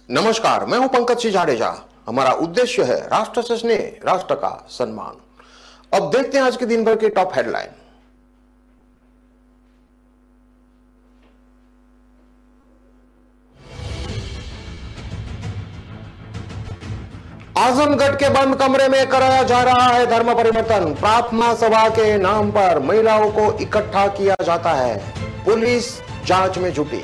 नमस्कार, मैं हूं पंकज सिंह जाडेजा। हमारा उद्देश्य है राष्ट्र से स्नेह, राष्ट्र का सम्मान। अब देखते हैं आज के दिन भर की टॉप हेडलाइन। आजमगढ़ के बंद कमरे में कराया जा रहा है धर्म परिवर्तन। प्रार्थना सभा के नाम पर महिलाओं को इकट्ठा किया जाता है। पुलिस जांच में जुटी।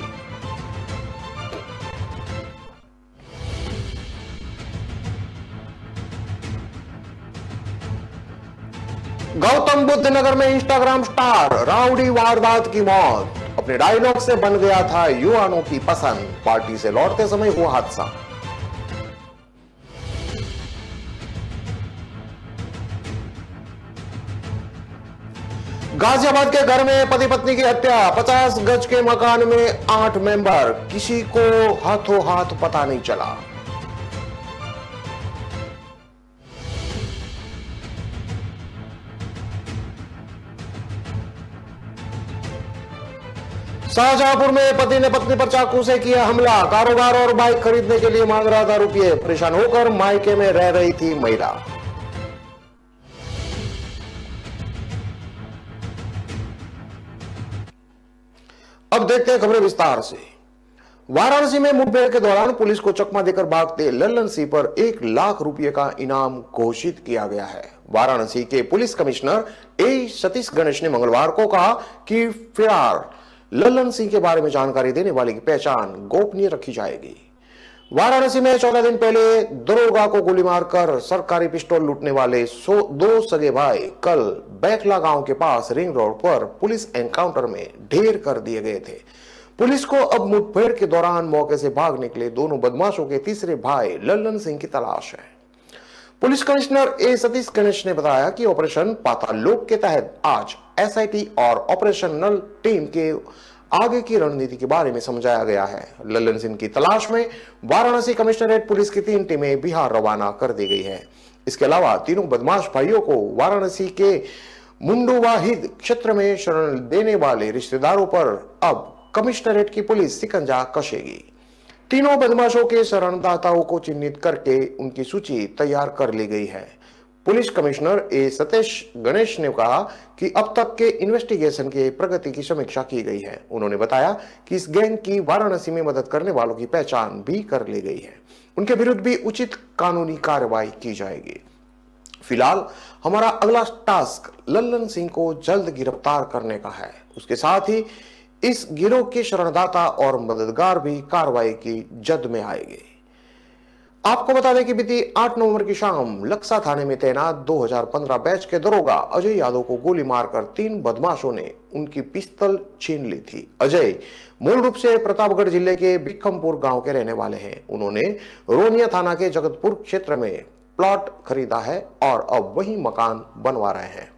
गौतम बुद्ध नगर में इंस्टाग्राम स्टार राउडी वारदात की मौत। अपने डायलॉग से बन गया था युवाओं की पसंद। पार्टी से लौटते समय हुआ हादसा। गाजियाबाद के घर में पति पत्नी की हत्या। 50 गज के मकान में 8 मेंबर, किसी को हाथों हाथ पता नहीं चला। शाहजहांपुर में पति ने पत्नी पर चाकू से किया हमला। कारोबार और बाइक खरीदने के लिए मांग रहा था रुपये। परेशान होकर मायके में रह रही थी महिला। अब देखते हैं खबरें विस्तार से। वाराणसी में मुठभेड़ के दौरान पुलिस को चकमा देकर भागते लल्लन सिंह पर 1 लाख रुपए का इनाम घोषित किया गया है। वाराणसी के पुलिस कमिश्नर ए सतीश गणेश ने मंगलवार को कहा कि फरार लल्लन सिंह के बारे में जानकारी देने वाले की पहचान गोपनीय रखी जाएगी। वाराणसी में 14 दिन पहले दरोगा को गोली मारकर सरकारी पिस्तौल लूटने वाले 2 सगे भाई कल बैकला गांव के पास रिंग रोड पर पुलिस एनकाउंटर में ढेर कर दिए गए थे। पुलिस को अब मुठभेड़ के दौरान मौके से भाग निकले दोनों बदमाशों के तीसरे भाई लल्लन सिंह की तलाश है। पुलिस कमिश्नर ए सतीश गणेश ने बताया कि ऑपरेशन पाताल लोक के तहत आज एसआईटी और ऑपरेशनल टीम के आगे की रणनीति के बारे में समझाया गया है। लल्लन सिंह की तलाश में वाराणसी कमिश्नरेट पुलिस की 3 टीमें बिहार रवाना कर दी गई है। इसके अलावा तीनों बदमाश भाइयों को वाराणसी के मुंडुवाहिद क्षेत्र में शरण देने वाले रिश्तेदारों पर अब कमिश्नरेट की पुलिस शिकंजा कसेगी। तीनों बदमाशों के शरणदाताओं को चिन्हित करके उनकी सूची तैयार कर ली गई है। पुलिस कमिश्नर ए सतीश गणेश ने कहा कि अब तक के इन्वेस्टिगेशन के प्रगति की समीक्षा की गई है। उन्होंने बताया कि इस गैंग की वाराणसी में मदद करने वालों की पहचान भी कर ली गई है। उनके विरुद्ध भी उचित कानूनी कार्रवाई की जाएगी। फिलहाल हमारा अगला टास्क लल्लन सिंह को जल्द गिरफ्तार करने का है। उसके साथ ही इस गिरोह के शरणदाता और मददगार भी कार्रवाई की जद में आएंगे। आपको बता दें कि बीती 8 नवंबर की शाम लक्सा थाने में तैनात 2015 बैच के दरोगा अजय यादव को गोली मारकर 3 बदमाशों ने उनकी पिस्तौल छीन ली थी। अजय मूल रूप से प्रतापगढ़ जिले के बिक्रमपुर गांव के रहने वाले हैं। उन्होंने रोनिया थाना के जगतपुर क्षेत्र में प्लॉट खरीदा है और अब वही मकान बनवा रहे हैं।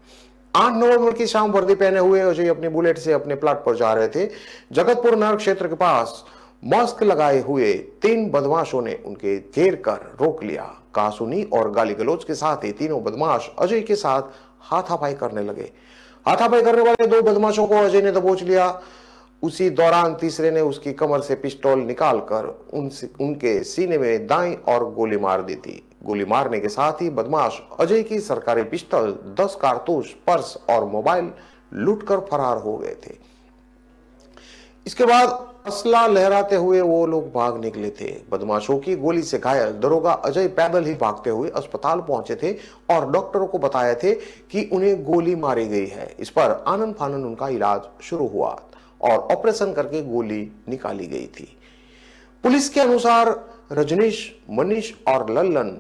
8 नवंबर की शाम वर्दी पहने हुए अजय अपनी बुलेट से अपने प्लॉट पर जा रहे थे। जगतपुर नगर क्षेत्र के पास मास्क लगाए हुए 3 बदमाशों ने उनके घेर कर रोक लिया। कहासुनी और गाली गलौज के साथ ही तीनों बदमाश अजय के साथ हाथापाई करने लगे। हाथापाई करने वाले 2 बदमाशों को अजय ने दबोच लिया। उसी दौरान तीसरे ने उसकी कमर से पिस्तौल निकालकर उनके सीने में दाईं और गोली मार दी थी। गोली मारने के साथ ही बदमाश अजय की सरकारी पिस्तौल, 10 कारतूस, पर्स और मोबाइल लूटकर फरार हो गए थे। इसके बाद असला लहराते हुए वो लोग भाग निकले थे। बदमाशों की गोली से घायल दरोगा अजय पैदल ही भागते हुए अस्पताल पहुंचे थे और डॉक्टरों को बताया थे कि उन्हें गोली मारी गई है। इस पर आनन फानन उनका इलाज शुरू हुआ और ऑपरेशन करके गोली निकाली गई थी। पुलिस के अनुसार रजनीश, मनीष और लल्लन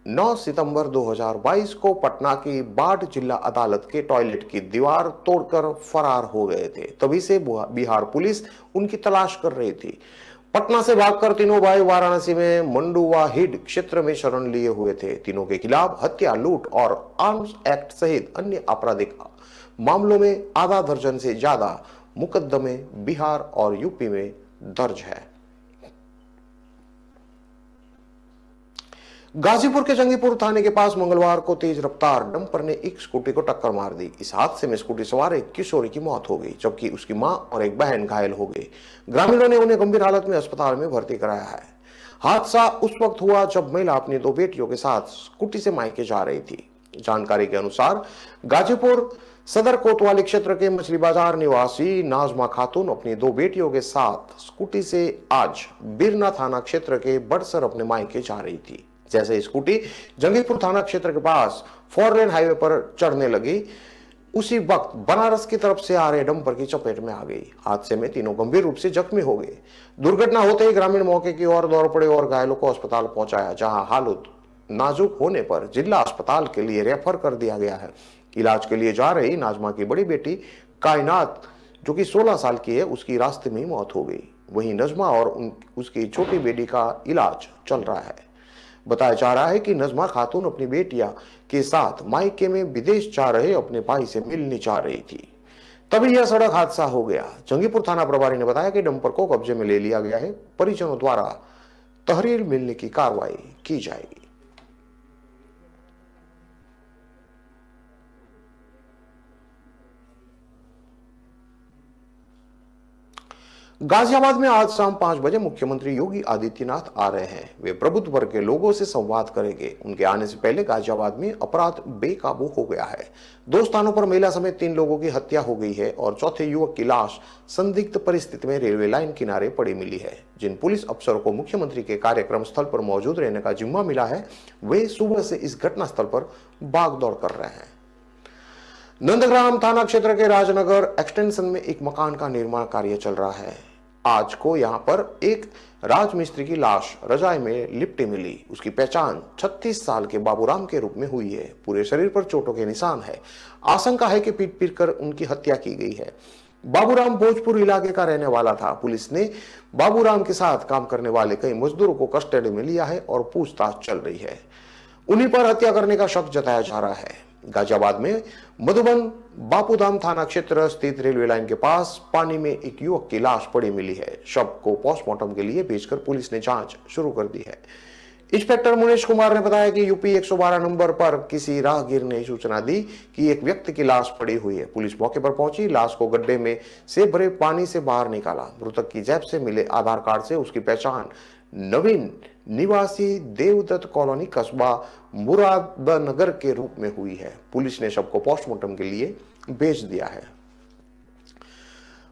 9 सितंबर 2022 को पटना की बाढ़ जिला अदालत के टॉयलेट की दीवार तोड़कर फरार हो गए थे। तभी से बिहार पुलिस उनकी तलाश कर रही थी। पटना से भागकर तीनों भाई वाराणसी में मंडुवाहिड क्षेत्र में शरण लिए हुए थे। तीनों के खिलाफ हत्या, लूट और आर्म्स एक्ट सहित अन्य आपराधिक मामलों में आधा दर्जन से ज्यादा मुकदमे बिहार और यूपी में दर्ज है। गाजीपुर के जंगीपुर थाने के पास मंगलवार को तेज रफ्तार डंपर ने एक स्कूटी को टक्कर मार दी। इस हादसे में स्कूटी सवार एक किशोरी की मौत हो गई, जबकि उसकी मां और एक बहन घायल हो गई। ग्रामीणों ने उन्हें गंभीर हालत में अस्पताल में भर्ती कराया है। हादसा उस वक्त हुआ जब महिला अपनी दो बेटियों के साथ स्कूटी से मायके जा रही थी। जानकारी के अनुसार गाजीपुर सदर कोतवाली क्षेत्र के मछली बाजार निवासी नाजमा खातून अपनी दो बेटियों के साथ स्कूटी से आज बिरना थाना क्षेत्र के बड़सर अपने मायके जा रही थी। जैसे स्कूटी जंगीपुर थाना क्षेत्र के पास 4 लेन हाईवे पर चढ़ने लगी, उसी वक्त बनारस की तरफ से आ रहे डंपर की चपेट में आ गई। हादसे में तीनों गंभीर रूप से जख्मी हो गए। दुर्घटना होते ही ग्रामीण मौके की ओर दौड़ पड़े और घायलों को अस्पताल पहुंचाया, जहां हालत नाजुक होने पर जिला अस्पताल के लिए रेफर कर दिया गया है। इलाज के लिए जा रही नाजमा की बड़ी बेटी कायनात, जो कि 16 साल की है, उसकी रास्ते में ही मौत हो गई। वहीं नजमा और उसकी छोटी बेटी का इलाज चल रहा है। बताया जा रहा है कि नजमा खातून अपनी बेटियां के साथ मायके में विदेश जा रहे अपने भाई से मिलने जा रही थी, तभी यह सड़क हादसा हो गया। जंगीपुर थाना प्रभारी ने बताया कि डंपर को कब्जे में ले लिया गया है। परिजनों द्वारा तहरीर मिलने की कार्रवाई की जाएगी। गाजियाबाद में आज शाम 5 बजे मुख्यमंत्री योगी आदित्यनाथ आ रहे हैं। वे प्रबुद्ध वर्ग के लोगों से संवाद करेंगे। उनके आने से पहले गाजियाबाद में अपराध बेकाबू हो गया है। 2 स्थानों पर महिला समेत 3 लोगों की हत्या हो गई है और चौथे युवक की लाश संदिग्ध परिस्थिति में रेलवे लाइन किनारे पड़ी मिली है। जिन पुलिस अफसरों को मुख्यमंत्री के कार्यक्रम स्थल पर मौजूद रहने का जिम्मा मिला है, वे सुबह से इस घटना स्थल पर भागदौड़ कर रहे हैं। नंदग्राम थाना क्षेत्र के राजनगर एक्सटेंशन में एक मकान का निर्माण कार्य चल रहा है। आज को यहां पर एक राजमिस्त्री की लाश रजाई में लिपटी मिली। उसकी पहचान 36 साल के बाबूराम के रूप में हुई है। पूरे शरीर पर चोटों के निशान है। आशंका है कि पीट कर उनकी हत्या की गई है। बाबूराम भोजपुर इलाके का रहने वाला था। पुलिस ने बाबूराम के साथ काम करने वाले कई मजदूरों को कस्टडी में लिया है और पूछताछ चल रही है। उन्हीं पर हत्या करने का शक जताया जा रहा है। गाजियाबाद में मधुबन बापूधाम थाना क्षेत्र स्थित रेलवे लाइन के पास पानी में एक युवक की लाश पड़ी मिली है। शव को पोस्टमार्टम के लिए भेजकर पुलिस ने जांच शुरू कर दी है। इंस्पेक्टर मुनेश कुमार ने बताया कि यूपी 112 नंबर पर किसी राहगीर ने सूचना दी कि एक व्यक्ति की लाश पड़ी हुई है। पुलिस मौके पर पहुंची, लाश को गड्ढे में से भरे पानी से बाहर निकाला। मृतक की जेब से मिले आधार कार्ड से उसकी पहचान नवीन निवासी देवदत्त कॉलोनी कस्बा मुरादनगर के रूप में हुई है। पुलिस ने शव को पोस्टमार्टम के लिए भेज दिया है।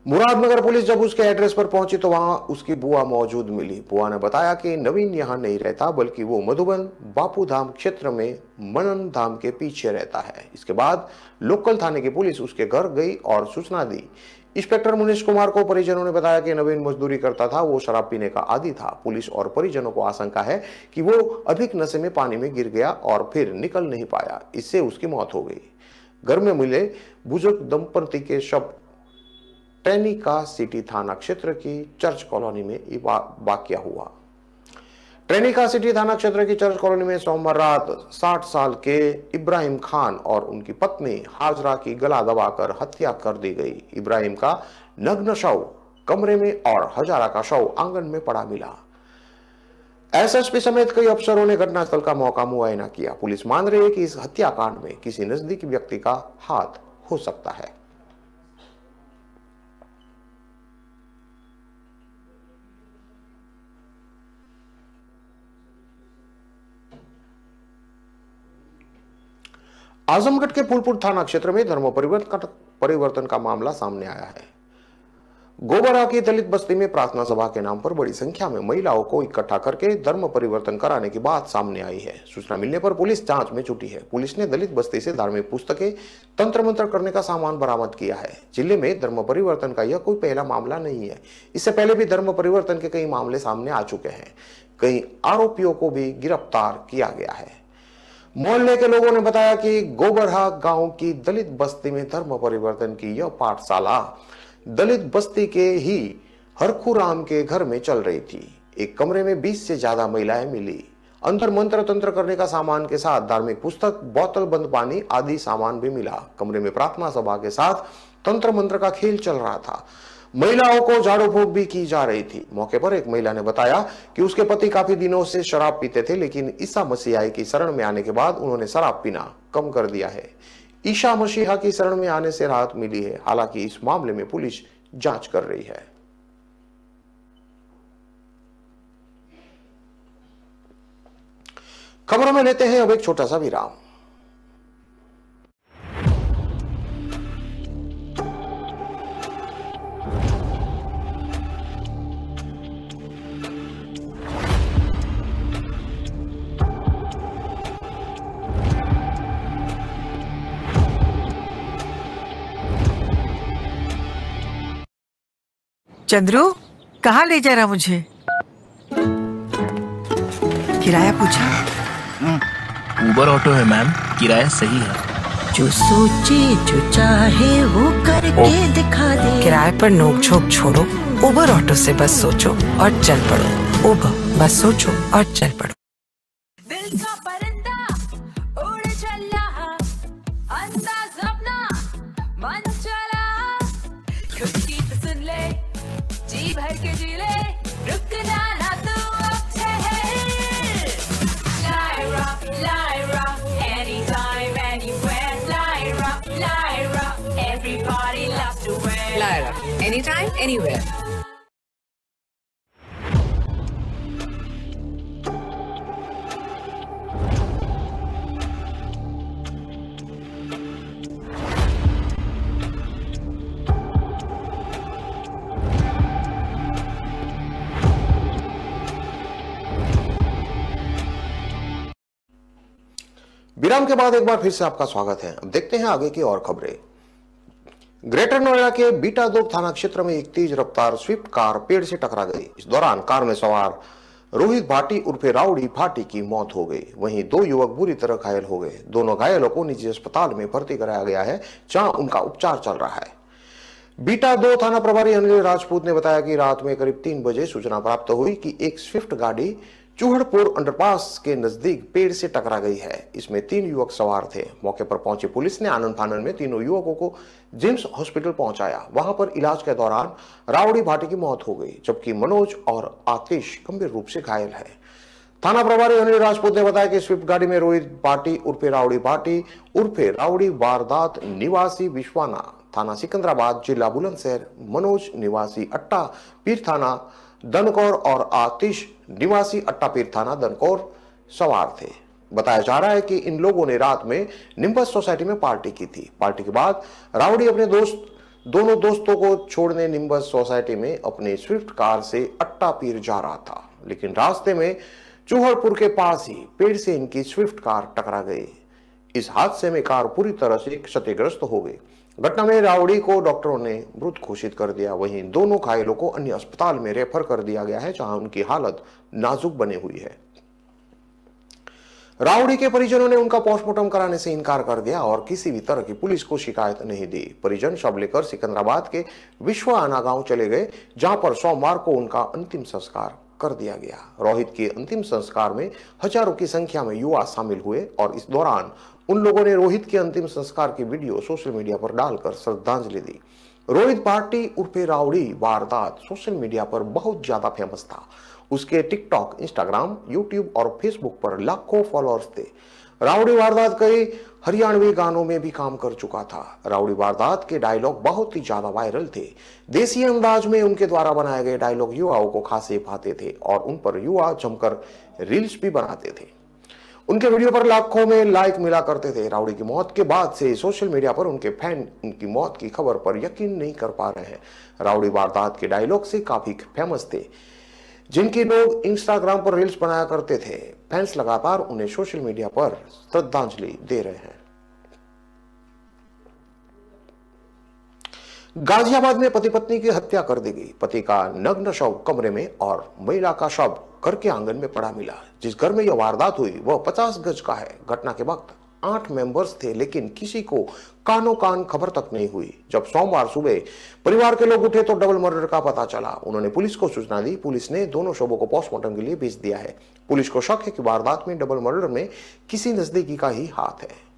मुरादनगर पुलिस जब उसके एड्रेस पर पहुंची तो वहां उसकी बुआ मौजूद मिली। बुआ ने बताया कि नवीन यहां नहीं रहता, बल्कि वो मधुबन बापूधाम क्षेत्र में मनन धाम के पीछे रहता है। इसके बाद लोकल थाने की पुलिस उसके घर गई और सूचना दी। इंस्पेक्टर मुनीश कुमार को परिजनों ने बताया कि नवीन मजदूरी करता था, वो शराब पीने का आदी था। पुलिस और परिजनों को आशंका है कि वो अधिक नशे में पानी में गिर गया और फिर निकल नहीं पाया, इससे उसकी मौत हो गई। घर में मिले बुजुर्ग दंपति के शव ट्रेनिका सिटी थाना क्षेत्र की चर्च कॉलोनी में वाकया हुआ। ट्रेनिका सिटी थाना क्षेत्र की चर्च कॉलोनी में सोमवार रात 60 साल के इब्राहिम खान और उनकी पत्नी हाजरा की गला दबाकर हत्या कर दी गई। इब्राहिम का नग्न शव कमरे में और हजारा का शव आंगन में पड़ा मिला। एसएसपी समेत कई अफसरों ने घटनास्थल का मौका मुआयना किया। पुलिस मान रही है कि इस हत्याकांड में किसी नजदीकी व्यक्ति का हाथ हो सकता है। आजमगढ़ के फूलपुर थाना क्षेत्र में धर्म परिवर्तन का मामला सामने आया है। गोबरा की दलित बस्ती में प्रार्थना सभा के नाम पर बड़ी संख्या में महिलाओं को इकट्ठा करके धर्म परिवर्तन कराने की बात सामने आई है। सूचना मिलने पर पुलिस जांच में जुटी है। पुलिस ने दलित बस्ती से धार्मिक पुस्तकें, तंत्र मंत्र करने का सामान बरामद किया है। जिले में धर्म परिवर्तन का यह कोई पहला मामला नहीं है। इससे पहले भी धर्म परिवर्तन के कई मामले सामने आ चुके हैं। कई आरोपियों को भी गिरफ्तार किया गया है। मोहल्ले के लोगों ने बताया कि गोबरहा गांव की दलित बस्ती में धर्म परिवर्तन की यह पाठशाला दलित बस्ती के ही हरखुराम के घर में चल रही थी। एक कमरे में 20 से ज्यादा महिलाएं मिली। अंदर मंत्र तंत्र करने का सामान के साथ धार्मिक पुस्तक, बोतल बंद पानी आदि सामान भी मिला। कमरे में प्रार्थना सभा के साथ तंत्र मंत्र का खेल चल रहा था। महिलाओं को झाड़ू फूंक भी की जा रही थी। मौके पर एक महिला ने बताया कि उसके पति काफी दिनों से शराब पीते थे, लेकिन ईसा मसीहा की शरण में आने के बाद उन्होंने शराब पीना कम कर दिया है। ईसा मसीहा की शरण में आने से राहत मिली है। हालांकि इस मामले में पुलिस जांच कर रही है। खबरों में लेते हैं अब एक छोटा सा विराम। चंद्रू, कहाँ ले जा रहा मुझे? किराया पूछा? उबर ऑटो है मैम, किराया सही है। जो सोचे जो चाहे वो करके दिखा दे। किराए पर नोक झोंक छोड़ो, उबर ऑटो से बस सोचो और चल पड़ो। उबर, बस सोचो और चल पड़ो। दिल का परिंदा उड़ चला, अंदाज अपना मन चला, खुद की तो सुन ले, जी भर के जी ले, रुकना ना तू अब ठहर। Lyra, anytime, anywhere. Lyra, everybody loves to wear. Lyra, anytime, anywhere. विराम के बाद एक बार फिर से आपका स्वागत है। अब देखते हैं आगे की और खबरें। ग्रेटर नोएडा के बीटा 2 थाना क्षेत्र में एक तेज रफ्तार स्विफ्ट कार पेड़ से टकरा गई। इस दौरान कार में सवार रोहित भाटी उर्फे राउडी भाटी की मौत हो गई। वहीं 2 युवक बुरी तरह घायल हो गए। दोनों घायलों को निजी अस्पताल में भर्ती कराया गया है, जहां उनका उपचार चल रहा है। बीटा 2 थाना प्रभारी अनिल राजपूत ने बताया कि रात में करीब 3 बजे सूचना प्राप्त हुई कि एक स्विफ्ट गाड़ी चूहड़पुर अंडरपास के नजदीक पेड़ से टकरा गई है। इसमें 3 युवक सवार थे। मौके पर पहुंची पुलिस ने आनन फानन में तीनों युवकों को जिम्स हॉस्पिटल पहुंचाया। वहां पर इलाज के दौरान राउडी भाटी की मौत हो गई, जबकि मनोज और आतिश गंभीर रूप से घायल है। थाना प्रभारी अनिल राजपूत ने बताया कि स्विफ्ट गाड़ी में रोहित भाटी उर्फे राउडी वारदात निवासी विश्वाना थाना सिकंदराबाद जिला बुलंदशहर, मनोज निवासी अट्टा पीर थाना दनकौर और आतिश निवासी अट्टापीर थाना दनकौर सवार थे। बताया जा रहा है कि इन लोगों ने रात में निम्बस सोसाइटी में पार्टी की थी। पार्टी के बाद राउडी अपने दोनों दोस्तों को छोड़ने निम्बस सोसाइटी में अपनी स्विफ्ट कार से अट्टापीर जा रहा था, लेकिन रास्ते में चूहड़पुर के पास ही पेड़ से इनकी स्विफ्ट कार टकरा गई। इस हादसे में कार पूरी तरह से क्षतिग्रस्त हो गई। घटना में राउडी को डॉक्टरों ने मृत घोषित कर दिया। वहीं दोनों घायलों को अन्य अस्पताल में रेफर कर दिया गया है, जहां उनकी हालत नाजुक बनी हुई है। राउडी के परिजनों ने उनका पोस्टमार्टम कराने से इनकार कर दिया और किसी भी तरह की पुलिस को शिकायत नहीं दी। परिजन शव लेकर सिकंदराबाद के विश्वाना गांव चले गए, जहां पर सोमवार को उनका अंतिम संस्कार कर दिया गया। रोहित के अंतिम संस्कार में हजारों की संख्या में युवा शामिल हुए और इस दौरान उन लोगों ने रोहित के अंतिम संस्कार की वीडियो सोशल मीडिया पर डालकर श्रद्धांजलि दी। रोहित भाटी उर्फे राउडी वारदात सोशल मीडिया पर बहुत ज्यादा फेमस था। उसके टिकटॉक, इंस्टाग्राम, यूट्यूब और फेसबुक पर लाखों फॉलोअर्स थे। राउडी वारदात कई हरियाणवी गानों में भी काम कर चुका था। राउडी वारदात के डायलॉग बहुत ही ज्यादा वायरल थे। देसी अंदाज में उनके द्वारा बनाए गए डायलॉग युवाओं को खासे भाते थे और उन पर युवा जमकर रील्स भी बनाते थे। उनके वीडियो पर लाखों में लाइक मिला करते थे। राउडी की मौत के बाद से सोशल मीडिया पर उनके फैन उनकी मौत की खबर पर यकीन नहीं कर पा रहे हैं। राउडी वारदात के डायलॉग से काफी फेमस थे, जिनके लोग इंस्टाग्राम पर रील्स बनाया करते थे। फैंस लगातार उन्हें सोशल मीडिया पर श्रद्धांजलि दे रहे हैं। गाजियाबाद में पति पत्नी की हत्या कर दी गई। पति का नग्न शव कमरे में और महिला का शव घर के आंगन में पड़ा मिला। जिस घर में यह वारदात हुई वह 50 गज का है। घटना के वक्त 8 मेंबर्स थे, लेकिन किसी को कानो कान खबर तक नहीं हुई। जब सोमवार सुबह परिवार के लोग उठे तो डबल मर्डर का पता चला। उन्होंने पुलिस को सूचना दी। पुलिस ने दोनों शवों को पोस्टमार्टम के लिए भेज दिया है। पुलिस को शक है कि वारदात में डबल मर्डर में किसी नजदीकी का ही हाथ है।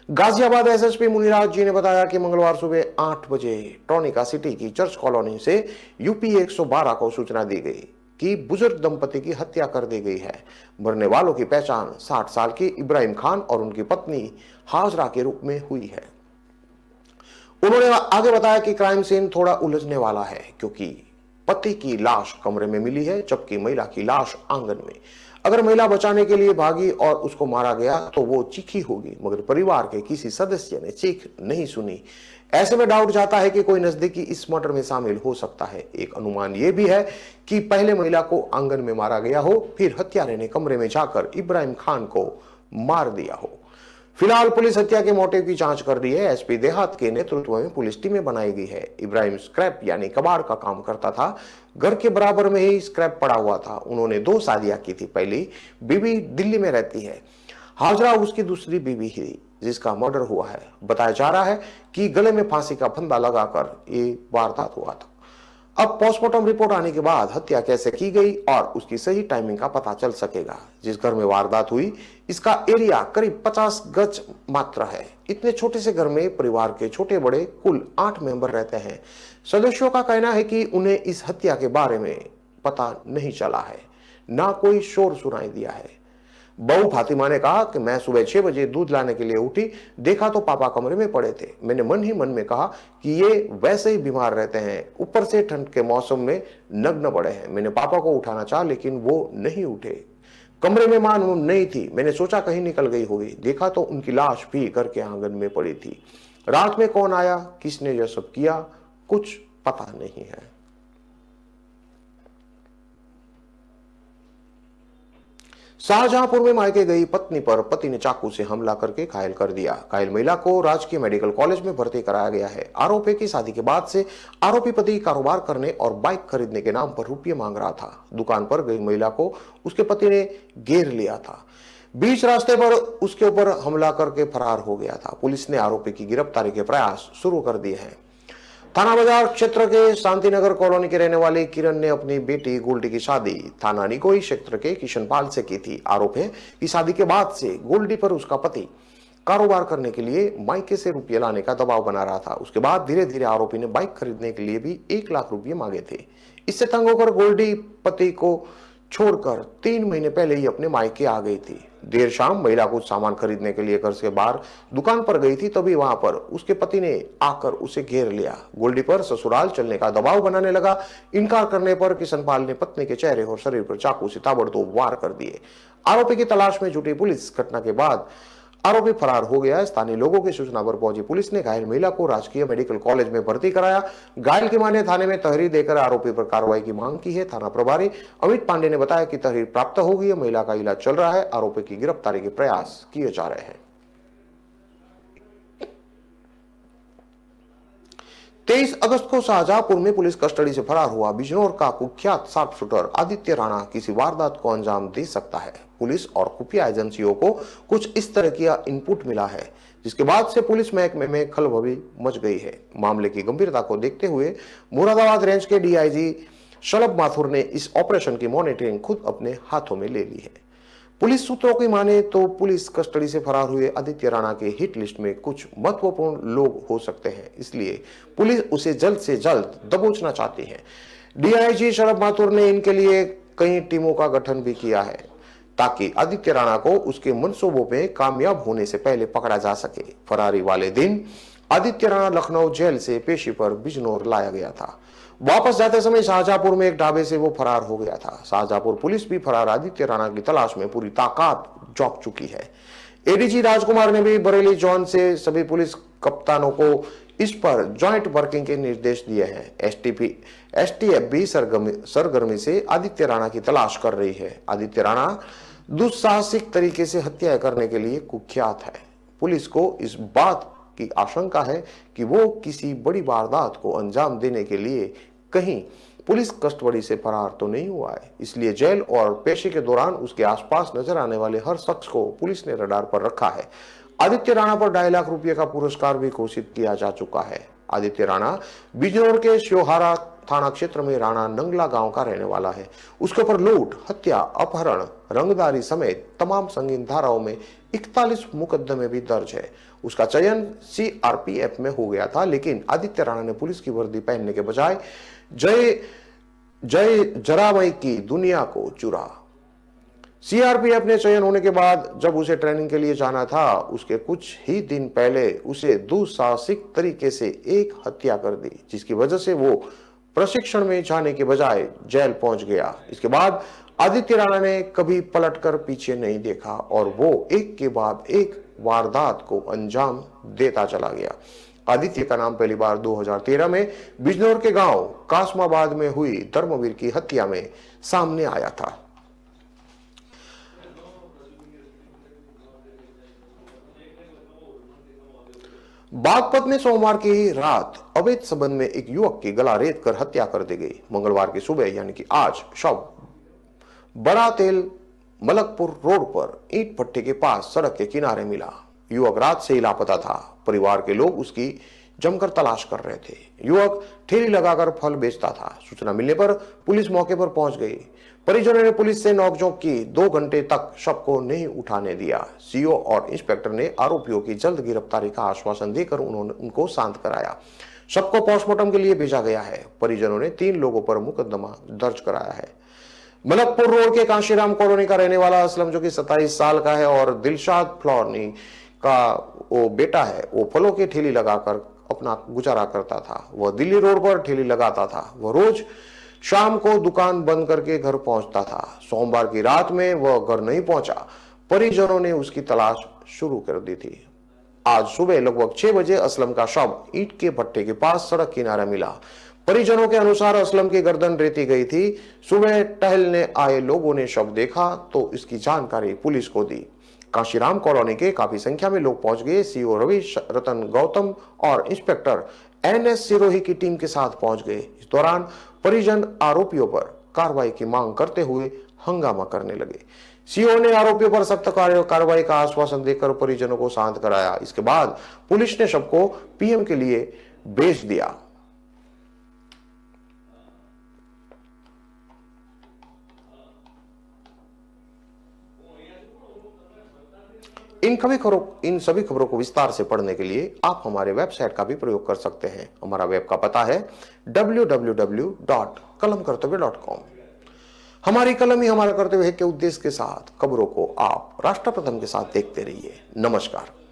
गाजियाबाद एसएसपी मुनिराज जी ने बताया कि मंगलवार सुबह 8 बजे टोनिका सिटी की चर्च कॉलोनी से यूपी 112 को सूचना दी गई कि बुजुर्ग दंपति की हत्या कर दी गई है। मरने वालों की पहचान 60 साल के इब्राहिम खान और उनकी पत्नी हाजरा के रूप में हुई है। उन्होंने आगे बताया कि क्राइम सीन थोड़ा उलझने वाला है, क्योंकि पति की लाश कमरे में मिली है, जबकि महिला की लाश आंगन में। अगर महिला बचाने के लिए भागी और उसको मारा गया तो वो चीखी होगी, मगर परिवार के किसी सदस्य ने चीख नहीं सुनी। ऐसे में डाउट जाता है कि कोई नजदीकी इस मर्डर में शामिल हो सकता है। एक अनुमान यह भी है कि पहले महिला को आंगन में मारा गया हो, फिर हत्यारे ने कमरे में जाकर इब्राहिम खान को मार दिया हो। फिलहाल पुलिस हत्या के मोटिव की जांच कर रही है। एसपी देहात के नेतृत्व में पुलिस टीमें बनाई गई है। इब्राहिम स्क्रैप यानी कबाड़ का काम करता था। घर के बराबर में ही स्क्रैप पड़ा हुआ था। उन्होंने 2 शादियां की थी। पहली बीवी दिल्ली में रहती है, हाजरा उसकी दूसरी बीवी ही, जिसका मर्डर हुआ है। बताया जा रहा है कि गले में फांसी का फंदा लगाकर ये वारदात हुआ था। अब पोस्टमार्टम रिपोर्ट आने के बाद हत्या कैसे की गई और उसकी सही टाइमिंग का पता चल सकेगा। जिस घर में वारदात हुई इसका एरिया करीब 50 गज मात्र है। इतने छोटे से घर में परिवार के छोटे बड़े कुल 8 मेंबर रहते हैं। सदस्यों का कहना है कि उन्हें इस हत्या के बारे में पता नहीं चला है, ना कोई शोर सुनाई दिया है। बहू फातिमा ने कहा कि मैं सुबह 6 बजे दूध लाने के लिए उठी, देखा तो पापा कमरे में पड़े थे। मैंने मन ही मन में कहा कि ये वैसे ही बीमार रहते हैं, ऊपर से ठंड के मौसम में नग्न पड़े हैं। मैंने पापा को उठाना चाहा लेकिन वो नहीं उठे। कमरे में मां नहीं थी। मैंने सोचा कहीं निकल गई होगी। देखा तो उनकी लाश भी घर के आंगन में पड़ी थी। रात में कौन आया, किसने यह सब किया, कुछ पता नहीं है। शाहजहांपुर में मायके गई पत्नी पर पति ने चाकू से हमला करके घायल कर दिया। घायल महिला को राजकीय मेडिकल कॉलेज में भर्ती कराया गया है। आरोप है कि शादी के बाद से आरोपी पति कारोबार करने और बाइक खरीदने के नाम पर रुपये मांग रहा था। दुकान पर गई महिला को उसके पति ने घेर लिया था। बीच रास्ते पर उसके ऊपर हमला करके फरार हो गया था। पुलिस ने आरोपी की गिरफ्तारी के प्रयास शुरू कर दिए हैं। थाना बाजार क्षेत्र के शांतिनगर कॉलोनी के रहने वाली किरण ने अपनी बेटी गोल्डी की शादी थाना निकोई क्षेत्र के किशनपाल से की थी। आरोप है कि शादी के बाद से गोल्डी पर उसका पति कारोबार करने के लिए मायके से रुपये लाने का दबाव बना रहा था। उसके बाद धीरे धीरे आरोपी ने बाइक खरीदने के लिए भी 1 लाख रुपये मांगे थे। इससे तंग होकर गोल्डी पति को छोड़कर 3 महीने पहले ही अपने मायके आ गई थी। देर शाम महिला कुछ सामान खरीदने के लिए घर से बाहर दुकान पर गई थी, तभी वहां पर उसके पति ने आकर उसे घेर लिया। गोल्डी पर ससुराल चलने का दबाव बनाने लगा। इनकार करने पर किशनपाल ने पत्नी के चेहरे और शरीर पर चाकू से ताबड़तोड़ वार कर दिए। आरोपी की तलाश में जुटी पुलिस घटना के बाद आरोपी फरार हो गया। स्थानीय लोगों की सूचना पर पहुंची पुलिस ने घायल महिला को राजकीय मेडिकल कॉलेज में भर्ती कराया। घायल की मां ने थाने में तहरीर देकर आरोपी पर कार्रवाई की मांग की है। थाना प्रभारी अमित पांडे ने बताया कि तहरीर प्राप्त हो गई है। महिला का इलाज चल रहा है। आरोपी की गिरफ्तारी के प्रयास किए जा रहे हैं। 23 अगस्त को शाहजहांपुर में पुलिस कस्टडी से फरार हुआ बिजनौर का कुख्यात शार्प शूटर आदित्य राणा किसी वारदात को अंजाम दे सकता है। पुलिस और खुफिया एजेंसियों को कुछ इस तरह की इनपुट मिला है, जिसके बाद से पुलिस महकमे में खलबली मच गई है। मामले की गंभीरता को देखते हुए मुरादाबाद रेंज के डीआईजी शलभ माथुर ने इस ऑपरेशन की मॉनिटरिंग खुद अपने हाथों में ले ली है। पुलिस सूत्रों की माने तो पुलिस कस्टडी से फरार हुए आदित्य राणा के हिट लिस्ट में कुछ महत्वपूर्ण लोग हो सकते हैं, इसलिए पुलिस उसे जल्द से जल्द दबोचना चाहती है। डीआईजी शलभ माथुर ने इनके लिए कई टीमों का गठन भी किया है, ताकि आदित्य राणा को उसके मंसूबों में कामयाब होने से पहले पकड़ा जा सके। फरारी वाले दिन आदित्य राणा लखनऊ जेल से पेशी पर बिजनौर लाया गया था। वापस जाते समय शाहजहांपुर में एक ढाबे से वो फरार हो गया था। शाहजहांपुर पुलिस भी फरार आदित्य राणा की तलाश में पूरी ताकत झोंक चुकी है। एडीजी राजकुमार ने भी बरेली जोन से सभी पुलिस कप्तानों को इस पर ज्वाइंट वर्किंग के निर्देश दिए हैं। एसटीएफ भी सरगर्मी से आदित्य राणा की तलाश कर रही है। आदित्य राणा दुस्साहसिक तरीके से हत्या करने के लिए कुख्यात है। पुलिस को इस बात की आशंका है कि वो किसी बड़ी वारदात को अंजाम देने के लिए कहीं पुलिस कस्टडी से फरार तो नहीं हुआ है, इसलिए जेल और पेशी के दौरान उसके आसपास नजर आने वाले हर शख्स को पुलिस ने रडार पर रखा है। आदित्य राणा पर 2.5 लाख रुपए का पुरस्कार भी घोषित किया जा चुका है। आदित्य राणा बिजनौर के श्योहारा थाना क्षेत्र में राणा नंगला गांव का रहने वाला है। उसके ऊपर लूट, हत्या, अपहरण, रंगदारी समेत तमाम संगीन धाराओं में 41 मुकदमे भी दर्ज है। उसका चयन सीआरपीएफ में हो गया था, लेकिन आदित्य राणा ने पुलिस की वर्दी पहनने के बजाय जय जरामई की दुनिया को चुरा। सीआरपीएफ ने चयन होने के बाद जब उसे ट्रेनिंग के लिए जाना था, उसके कुछ ही दिन पहले उसे दुस्साहसिक तरीके से एक हत्या कर दी, जिसकी वजह से वो प्रशिक्षण में जाने के बजाय जेल पहुंच गया। इसके बाद आदित्य राणा ने कभी पलटकर पीछे नहीं देखा और वो एक के बाद एक वारदात को अंजाम देता चला गया। आदित्य का नाम पहली बार 2013 में बिजनौर के गांव कासमाबाद में हुई धर्मवीर की हत्या में सामने आया था। बागपत में सोमवार की रात अवैध संबंध में एक युवक की गला रेत कर हत्या कर दी गई। मंगलवार की सुबह यानी कि आज शव बड़ा तेल मलकपुर रोड पर ईंट भट्टे के पास सड़क के किनारे मिला। युवक रात से ही लापता था। परिवार के लोग उसकी जमकर तलाश कर रहे थे। युवक ठेली लगाकर फल बेचता था। सूचना मिलने पर पुलिस मौके पर पहुंच गई। परिजनों ने पुलिस से नोकझोंक की। 2 घंटे तक शव को नहीं उठाने दिया। सीओ और इंस्पेक्टर ने आरोपियों की जल्द गिरफ्तारी का आश्वासन देकर उनको शांत कराया। शव को पोस्टमार्टम के लिए भेजा गया है। परिजनों ने 3 लोगों पर मुकदमा दर्ज कराया है। मलकपुर रोड के कांशीराम कॉलोनी का रहने वाला असलम, जो कि 27 साल का है और दिलशाद फ्लोरनी का वो बेटा है, वो फलों की ठेली लगाकर अपना गुजारा करता था। वह दिल्ली रोड पर ठेली लगाता था। वह रोज शाम को दुकान बंद करके घर पहुंचता था। सोमवार की रात में वह घर नहीं पहुंचा। परिजनों ने उसकी तलाश शुरू कर दी थी। आज सुबह लगभग 6 बजे असलम का शव ईंट के भट्टे के पास सड़क किनारे मिला। परिजनों के अनुसार असलम की गर्दन रेती गई थी। सुबह टहलने आए लोगों ने शव देखा तो इसकी जानकारी पुलिस को दी। कांशीराम कॉलोनी के काफी संख्या में लोग पहुंच गए। सीओ रवि रतन गौतम और इंस्पेक्टर एनएस सिरोही की टीम के साथ पहुंच गए। इस दौरान परिजन आरोपियों पर कार्रवाई की मांग करते हुए हंगामा करने लगे। सीओ ने आरोपियों पर सख्त कार्रवाई का आश्वासन देकर परिजनों को शांत कराया। इसके बाद पुलिस ने शव को पीएम के लिए भेज दिया। इन सभी खबरों को विस्तार से पढ़ने के लिए आप हमारे वेबसाइट का भी प्रयोग कर सकते हैं। हमारा वेब का पता है www.kalamkartavya.com। हमारी कलम ही हमारा कर्तव्य है के उद्देश्य के साथ खबरों को आप राष्ट्र प्रथम के साथ देखते रहिए। नमस्कार।